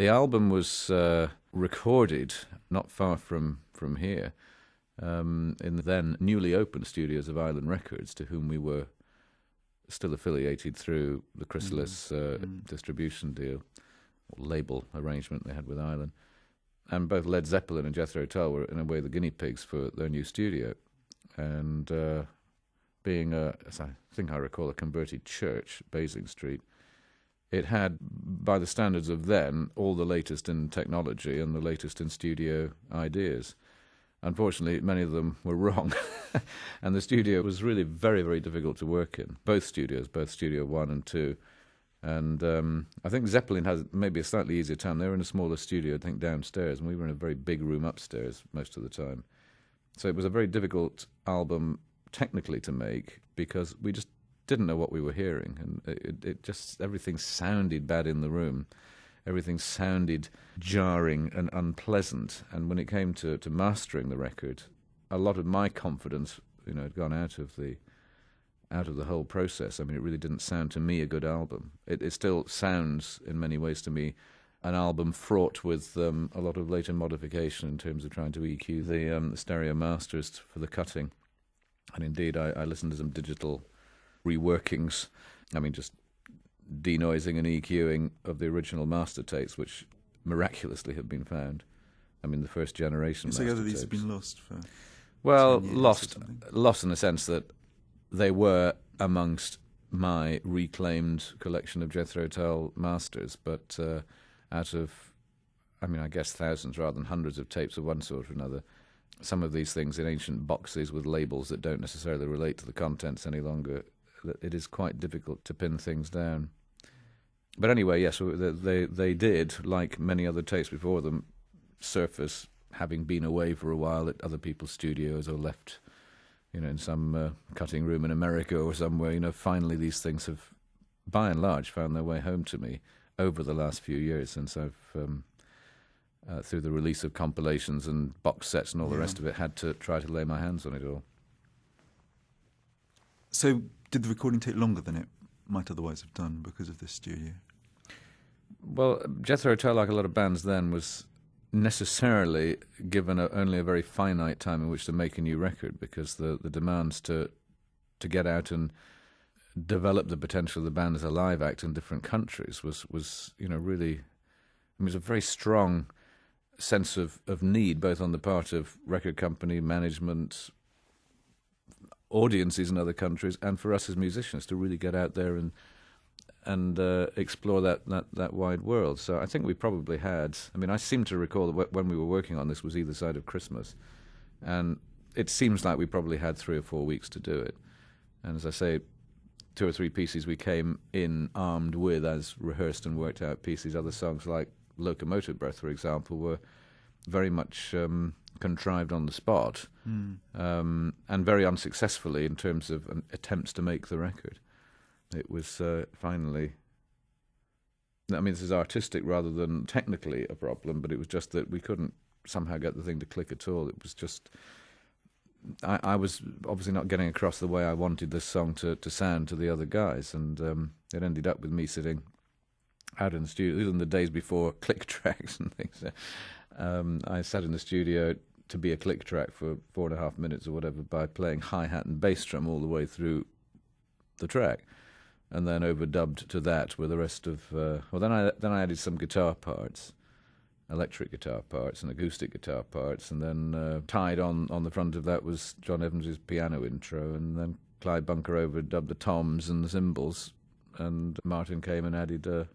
The album was recorded not far from here, in the then newly opened studios of Island Records, to whom we were still affiliated through the Chrysalis distribution deal, or label arrangement they had with Island. And both Led Zeppelin and Jethro Tull were, in a way, the guinea pigs for their new studio. And being, as I think I recall, a converted church, Basing Street, it had, by the standards of then, all the latest in technology and the latest in studio ideas. Unfortunately, many of them were wrong, and the studio was really very, very difficult to work in. Both studios, both Studio 1 and 2. And I think Zeppelin has maybe a slightly easier time. They were in a smaller studio, I think, downstairs, and we were in a very big room upstairs most of the time. So it was a very difficult album technically to make, because we just didn't know what we were hearing, and it just, everything sounded bad in the room. Everything sounded jarring and unpleasant, and when it came to mastering the record, a lot of my confidence, had gone out of the whole process. I mean, it really didn't sound to me a good album. It still sounds, in many ways, to me, an album fraught with a lot of later modification in terms of trying to EQ the stereo masters for the cutting. And indeed, I listened to some digital reworkings. I mean, just denoising and EQing of the original master tapes, which miraculously have been found. I mean, the first generation master tapes. So these have been lost for... Well, lost in the sense that they were amongst my reclaimed collection of Jethro Tull masters, but out of, I guess thousands rather than hundreds of tapes of one sort or another, some of these things in ancient boxes with labels that don't necessarily relate to the contents any longer, it is quite difficult to pin things down. But anyway, yes, they did, like many other tapes before them, surface, having been away for a while at other people's studios or left, in some cutting room in America or somewhere. Finally these things have, by and large, found their way home to me over the last few years, since I've, through the release of compilations and box sets and all the rest of it, had to try to lay my hands on it all. So did the recording take longer than it might otherwise have done because of this studio? Well, Jethro Tull, like a lot of bands then, was necessarily given only a very finite time in which to make a new record, because the demands to get out and develop the potential of the band as a live act in different countries was really, it was a very strong sense of need, both on the part of record company management, audiences in other countries, and for us as musicians to really get out there and explore that wide world. So I think we probably had, I seem to recall that when we were working on this was either side of Christmas, and it seems like we probably had 3 or 4 weeks to do it. And as I say, 2 or 3 pieces we came in armed with as rehearsed and worked out pieces. Other songs like Locomotive Breath, for example, were very much contrived on the spot, and very unsuccessfully in terms of attempts to make the record. It was finally, this is artistic rather than technically a problem, but it was just that we couldn't somehow get the thing to click at all. It was just, I was obviously not getting across the way I wanted this song to sound to the other guys, and it ended up with me sitting out in the studio, even the days before click tracks and things. I sat in the studio to be a click track for 4.5 minutes or whatever by playing hi-hat and bass drum all the way through the track, and then overdubbed to that with the rest of... then I added some guitar parts, electric guitar parts and acoustic guitar parts, and then tied on the front of that was John Evans' piano intro, and then Clyde Bunker overdubbed the toms and the cymbals, and Martin came and added the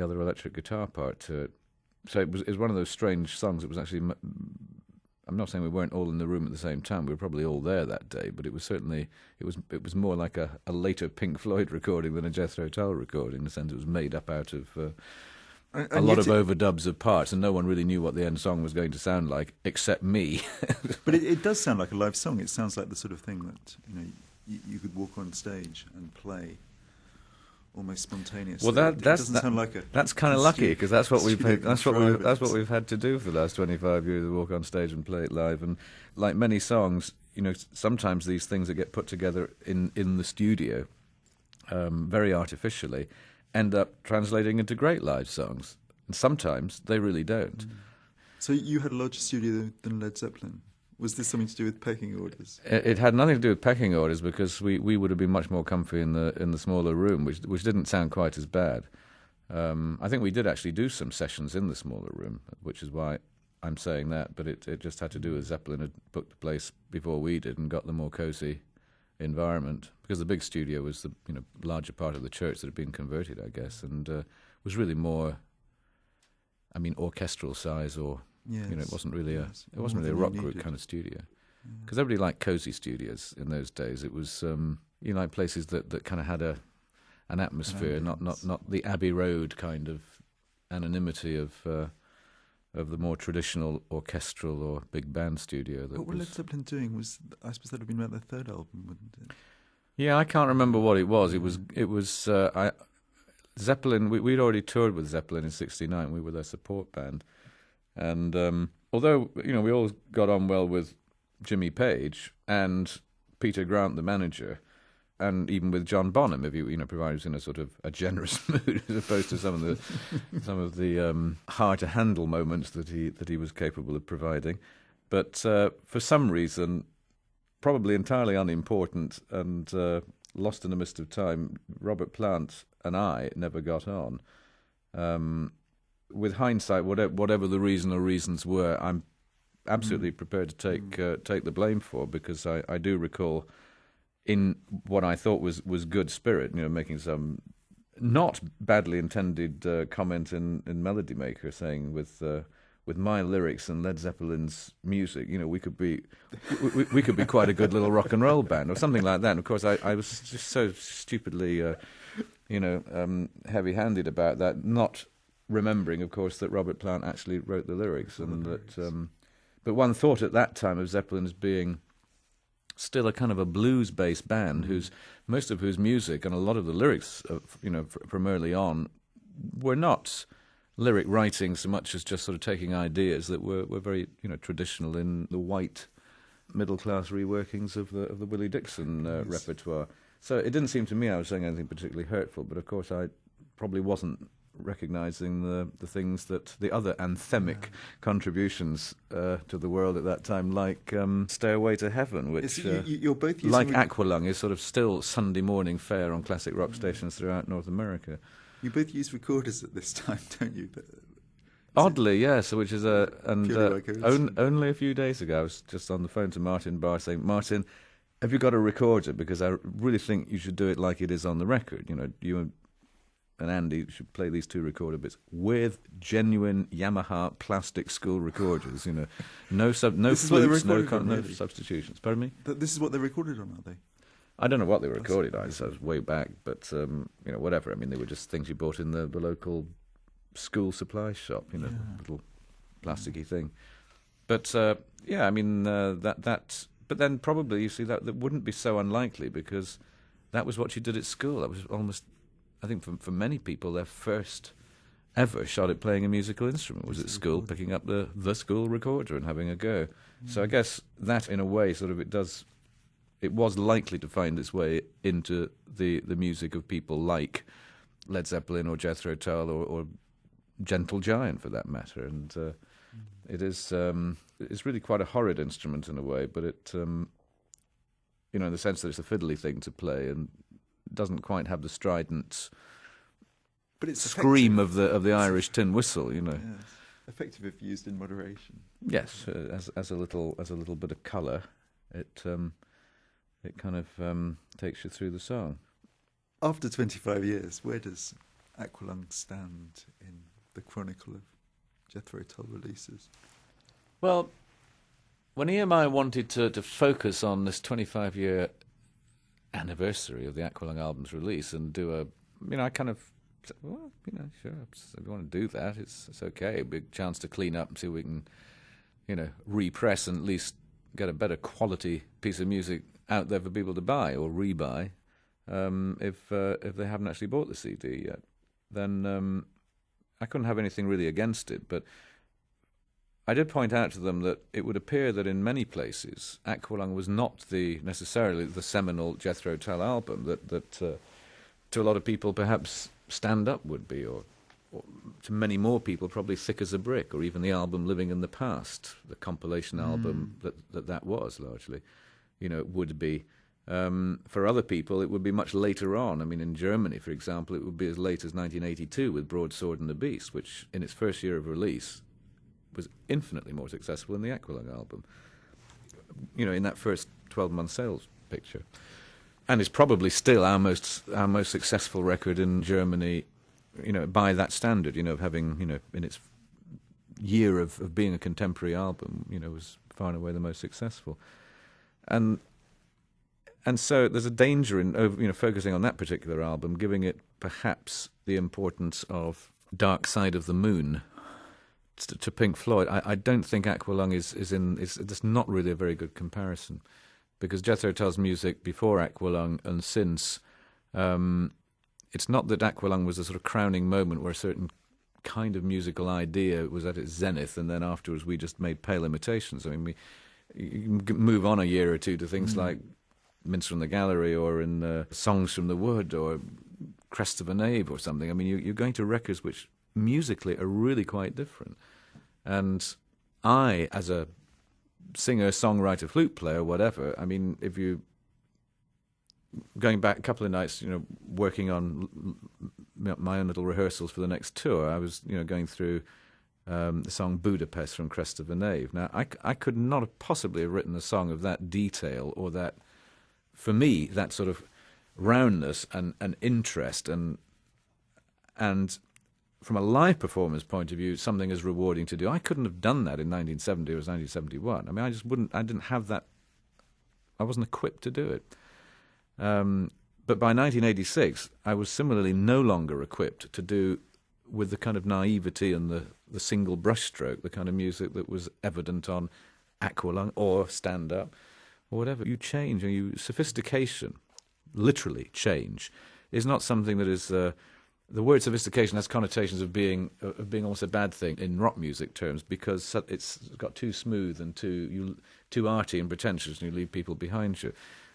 other electric guitar part to it. So it was one of those strange songs. It was actually... I'm not saying we weren't all in the room at the same time. We were probably all there that day, but it was certainly... It was more like a later Pink Floyd recording than a Jethro Tull recording, in the sense it was made up out of a lot of overdubs of parts, and no one really knew what the end song was going to sound like, except me. But it does sound like a live song. It sounds like the sort of thing that you could walk on stage and play almost spontaneously. Well, that's kind of lucky, because that's what we've had to do for the last 25 years: walk on stage and play it live. And like many songs, sometimes these things that get put together in the studio, very artificially, end up translating into great live songs. And sometimes they really don't. So you had a larger studio than Led Zeppelin. Was this something to do with pecking orders? It had nothing to do with pecking orders, because we would have been much more comfy in the smaller room, which didn't sound quite as bad. I think we did actually do some sessions in the smaller room, which is why I'm saying that. But it just had to do with Zeppelin had booked the place before we did and got the more cosy environment, because the big studio was the larger part of the church that had been converted, I guess, and was really more, orchestral size, or it wasn't really a rock group kind of studio, because everybody liked cosy studios in those days. It was like places that kind of had an atmosphere, not the Abbey Road kind of anonymity of the more traditional orchestral or big band studio. What were Led Zeppelin doing? I suppose that would have been about their third album, wouldn't it? Yeah, I can't remember what it was. It was Zeppelin. We'd already toured with Zeppelin in '69. We were their support band, and although we all got on well with Jimmy Page and Peter Grant, the manager, and even with John Bonham, if provided he was in a sort of a generous mood, as opposed to some of the hard to handle moments that he was capable of providing. But for some reason, probably entirely unimportant and lost in the mist of time, Robert Plant and I never got on. With hindsight, whatever the reason or reasons were, I'm absolutely prepared to take the blame for, because I do recall, in what I thought was good spirit, making some not badly intended comment in Melody Maker, saying with my lyrics and Led Zeppelin's music, we could be quite a good little rock and roll band or something like that. And of course, I was just so stupidly, heavy-handed about that, not remembering, of course, that Robert Plant actually wrote the lyrics, but one thought at that time of Zeppelin as being still a kind of a blues-based band, most of whose music and a lot of the lyrics, from early on, were not lyric writing so much as just sort of taking ideas that were very traditional in the white middle-class reworkings of the Willie Dixon repertoire. So it didn't seem to me I was saying anything particularly hurtful, but of course I probably wasn't recognising the things that the other anthemic contributions to the world at that time, like Stairway to Heaven, which, you're both using like Aqualung, is sort of still Sunday morning fare on classic rock stations throughout North America. You both use recorders at this time, don't you? Oddly, yes, which is only a few days ago I was just on the phone to Martin Barr saying, Martin, have you got a recorder? Because I really think you should do it like it is on the record. You and Andy should play these two recorder bits with genuine Yamaha plastic school recorders. No flutes, no substitutions. Pardon me? This is what they recorded on, are they? I don't know what they were recorded on. So it was way back, but whatever. They were just things you bought in the local school supply shop. Little plasticky thing. But that. But then probably you see that wouldn't be so unlikely, because that was what you did at school. That was almost, I think, for many people, their first ever shot at playing a musical instrument was at school, picking up the school recorder and having a go. So I guess that, in a way, sort of it was likely to find its way into the music of people like Led Zeppelin or Jethro Tull or Gentle Giant, for that matter. And it is it's really quite a horrid instrument in a way, but it in the sense that it's a fiddly thing to play and doesn't quite have the strident scream of the Irish tin whistle, Yes. Effective if used in moderation. Yes, as a little bit of colour, it kind of takes you through the song. After 25 years, where does Aqualung stand in the chronicle of Jethro Tull releases? Well, when EMI wanted to focus on this 25-year anniversary of the Aqualung album's release and do I kind of said, well, sure, if you want to do that, it's okay. Big chance to clean up and see if we can, repress and at least get a better quality piece of music out there for people to buy or rebuy if they haven't actually bought the CD yet. Then I couldn't have anything really against it, but I did point out to them that it would appear that in many places Aqualung was not necessarily the seminal Jethro Tull album that to a lot of people perhaps Stand Up would be, or to many more people, probably Thick as a Brick, or even the album Living in the Past, the compilation album that was largely, would be. For other people, it would be much later on. I mean, in Germany, for example, it would be as late as 1982 with Broadsword and the Beast, which in its first year of release was infinitely more successful than the Aqualung album, in that first 12-month sales picture. And it's probably still our most successful record in Germany, by that standard, of having, in its year of being a contemporary album, was far and away the most successful. And so there's a danger in focusing on that particular album, giving it perhaps the importance of Dark Side of the Moon to Pink Floyd. I don't think Aqualung is that's not really a very good comparison, because Jethro Tull's music before Aqualung and since, it's not that Aqualung was a sort of crowning moment where a certain kind of musical idea was at its zenith, and then afterwards we just made pale imitations. I mean, you can move on a year or two to things like Minster in the Gallery, or in Songs from the Wood, or Crest of a Knave or something. I mean, you're going to records which musically are really quite different. And I, as a singer, songwriter, flute player, whatever, I mean, if you going back a couple of nights, working on my own little rehearsals for the next tour, I was, going through the song Budapest from Crest of a Knave. Now, I could not have possibly have written a song of that detail, or that, for me, that sort of roundness and interest, and from a live performance point of view, something as rewarding to do. I couldn't have done that in 1970 or 1971. I mean, I didn't have that, I wasn't equipped to do it. But by 1986, I was similarly no longer equipped to do, with the kind of naivety and the single brushstroke, the kind of music that was evident on Aqualung or Stand Up or whatever. You change, and sophistication, literally change, is not something that is. The word sophistication has connotations of being almost a bad thing in rock music terms, because it's got too smooth and too arty and pretentious, and you leave people behind you.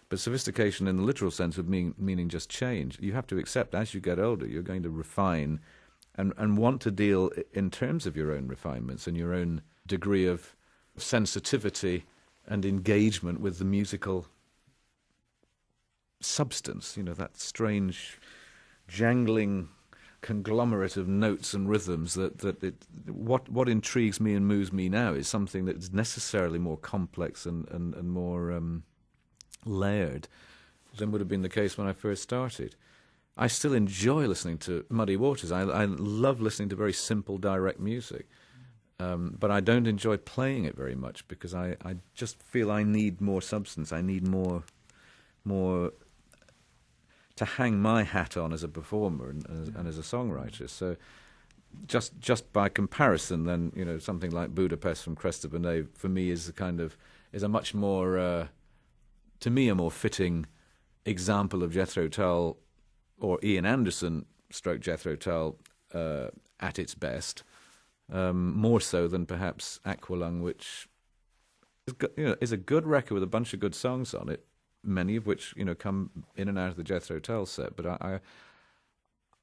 But sophistication in the literal sense of meaning just change. You have to accept, as you get older, you're going to refine and want to deal in terms of your own refinements and your own degree of sensitivity and engagement with the musical substance, that strange jangling conglomerate of notes and rhythms what intrigues me and moves me now is something that is necessarily more complex and more layered than would have been the case when I first started. I still enjoy listening to Muddy Waters. I love listening to very simple, direct music. But I don't enjoy playing it very much, because I just feel I need more substance. I need more to hang my hat on as a performer and as a songwriter. So just by comparison, then, something like Budapest from Crest of a Knave for me is a much more to me, a more fitting example of Jethro Tull, or Ian Anderson stroke Jethro Tull at its best, more so than perhaps Aqualung, which is a good record with a bunch of good songs on it, many of which come in and out of the Jethro Tull set. But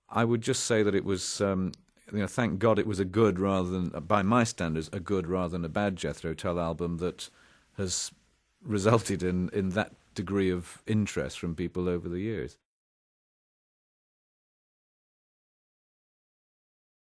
I would just say that it was, thank God it was a good rather than, by my standards, a good rather than a bad Jethro Tull album that has resulted in that degree of interest from people over the years.